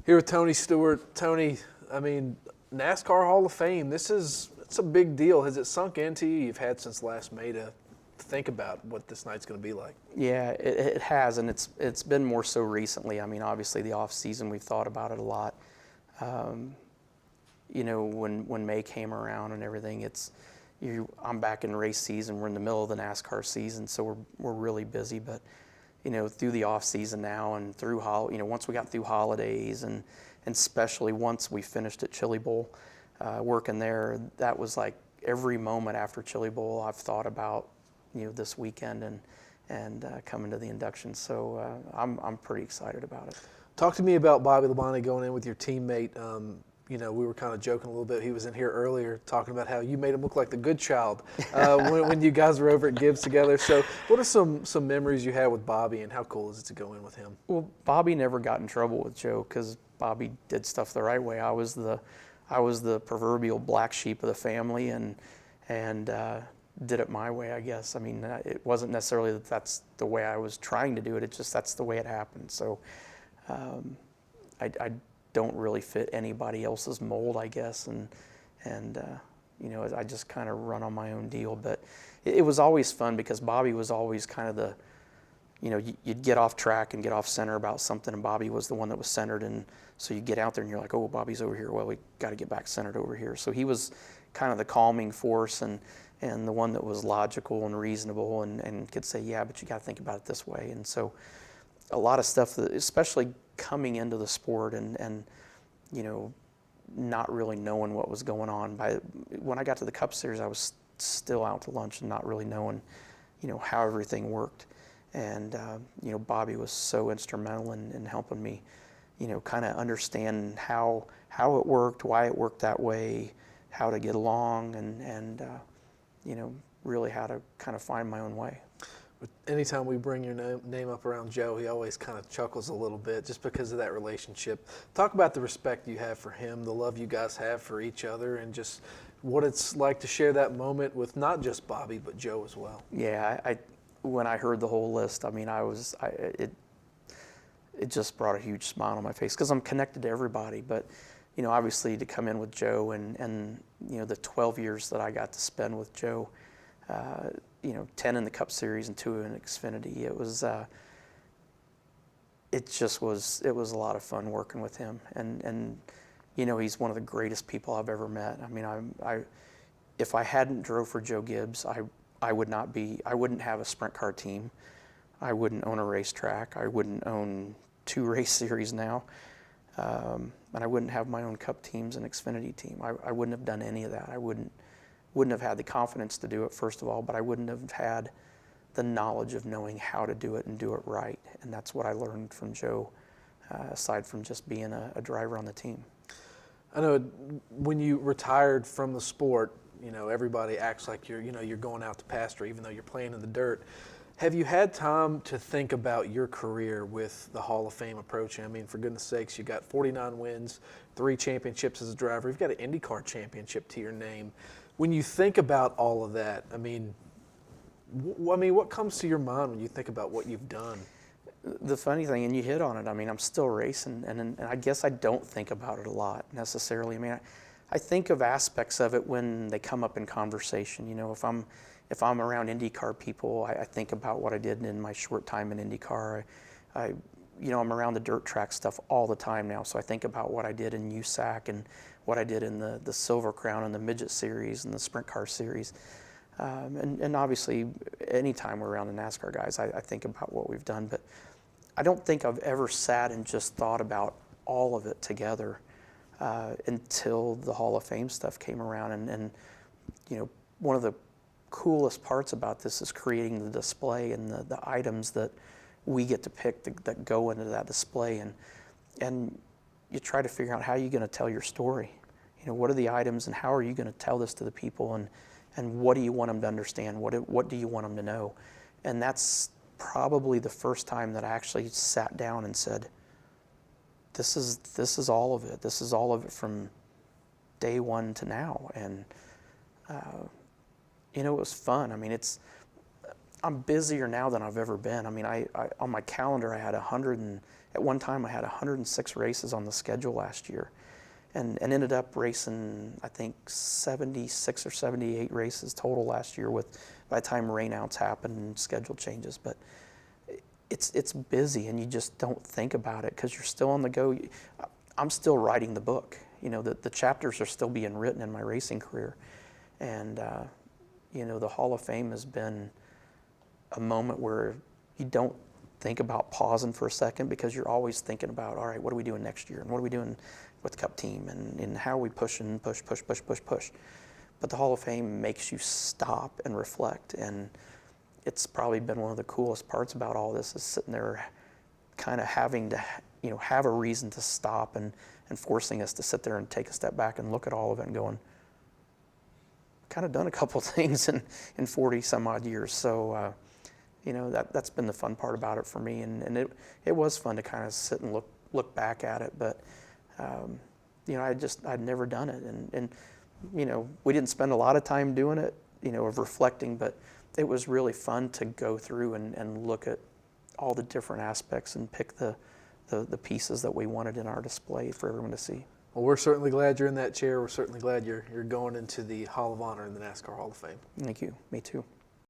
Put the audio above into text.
Here with Tony Stewart. Tony, I mean, NASCAR Hall of Fame, it's a big deal. Has it sunk into you? You've had since last May to think about what this night's going to be like. Yeah, it has, and it's been more so recently. I mean, obviously the off season, we've thought about it a lot. When May came around and everything, I'm back in race season. We're in the middle of the NASCAR season, so we're really busy. But through the off season now and through once we got through holidays and especially once we finished at Chili Bowl, working there, that was like every moment after Chili Bowl I've thought about this weekend and coming to the induction. So I'm pretty excited about it. Talk to me about Bobby Labonte going in with your teammate. We were kind of joking a little bit. He was in here earlier talking about how you made him look like the good child when you guys were over at Gibbs together. So what are some memories you had with Bobby, and how cool is it to go in with him? Well, Bobby never got in trouble with Joe because Bobby did stuff the right way. I was the proverbial black sheep of the family and did it my way, I guess. I mean, it wasn't necessarily that that's the way I was trying to do it. It's just that's the way it happened. So I don't really fit anybody else's mold, I guess, and I just kind of run on my own deal. But it was always fun because Bobby was always kind of the, you'd get off track and get off center about something, and Bobby was the one that was centered, and so you get out there and you're like, oh, Bobby's over here. Well, we got to get back centered over here. So he was kind of the calming force and the one that was logical and reasonable and could say, yeah, but you got to think about it this way. And so a lot of stuff that, especially coming into the sport and not really knowing what was going on. When I got to the Cup Series, I was still out to lunch and not really knowing, how everything worked. And Bobby was so instrumental in helping me, kind of understand how it worked, why it worked that way, how to get along, and really how to kind of find my own way. Anytime we bring your name up around Joe, he always kind of chuckles a little bit just because of that relationship. Talk about the respect you have for him, the love you guys have for each other, and just what it's like to share that moment with not just Bobby, but Joe as well. Yeah, when I heard the whole list, I mean, it just brought a huge smile on my face because I'm connected to everybody. But, obviously to come in with Joe and the 12 years that I got to spend with Joe, 10 in the Cup Series and 2 in Xfinity. It was a lot of fun working with him, and he's one of the greatest people I've ever met. I mean, if I hadn't drove for Joe Gibbs, I wouldn't have a sprint car team. I wouldn't own a racetrack. I wouldn't own 2 race series now, and I wouldn't have my own Cup teams and Xfinity team. I wouldn't have done any of that. I wouldn't have had the confidence to do it, first of all, but I wouldn't have had the knowledge of knowing how to do it and do it right. And that's what I learned from Joe, aside from just being a driver on the team. I know when you retired from the sport, everybody acts like you're going out to pasture, even though you're playing in the dirt. Have you had time to think about your career with the Hall of Fame approaching? I mean, for goodness sakes, you got 49 wins, 3 championships as a driver. You've got an IndyCar championship to your name. When you think about all of that, I mean, what comes to your mind when you think about what you've done? The funny thing, and you hit on it, I mean, I'm still racing, and I guess I don't think about it a lot necessarily. I mean, I think of aspects of it when they come up in conversation. If I'm around IndyCar people, I think about what I did in my short time in IndyCar. I'm around the dirt track stuff all the time now, so I think about what I did in USAC and what I did in the Silver Crown and the Midget Series and the Sprint Car Series. And obviously, anytime we're around the NASCAR guys, I think about what we've done. But I don't think I've ever sat and just thought about all of it together until the Hall of Fame stuff came around. And one of the coolest parts about this is creating the display and the items that we get to pick that go into that display. And you try to figure out how you're going to tell your story. What are the items and how are you going to tell this to the people, and what do you want them to understand? What do you want them to know? And that's probably the first time that I actually sat down and said, this is all of it. This is all of it from day one to now. And it was fun. I mean, I'm busier now than I've ever been. I mean, I on my calendar I had at one time I had 106 races on the schedule last year, and ended up racing I think 76 or 78 races total last year. With by the time rainouts happen and schedule changes, but it's busy and you just don't think about it because you're still on the go. I'm still writing the book. You know, the chapters are still being written in my racing career, and you know, the Hall of Fame has been a moment where you don't think about pausing for a second because you're always thinking about, all right, what are we doing next year? And what are we doing with the Cup team? And how are we pushing, push. But the Hall of Fame makes you stop and reflect. And it's probably been one of the coolest parts about all this is sitting there kind of having to, you know, have a reason to stop and forcing us to sit there and take a step back and look at all of it and going, kind of done a couple things in 40 some odd years. So, you know, that's been the fun part about it for me, and it was fun to kind of sit and look back at it. But you know, I'd never done it, and you know, we didn't spend a lot of time doing it, you know, of reflecting, but it was really fun to go through and look at all the different aspects and pick the pieces that we wanted in our display for everyone to see. Well, we're certainly glad you're in that chair. We're certainly glad you're going into the Hall of Honor in the NASCAR Hall of Fame. Thank you. Me too.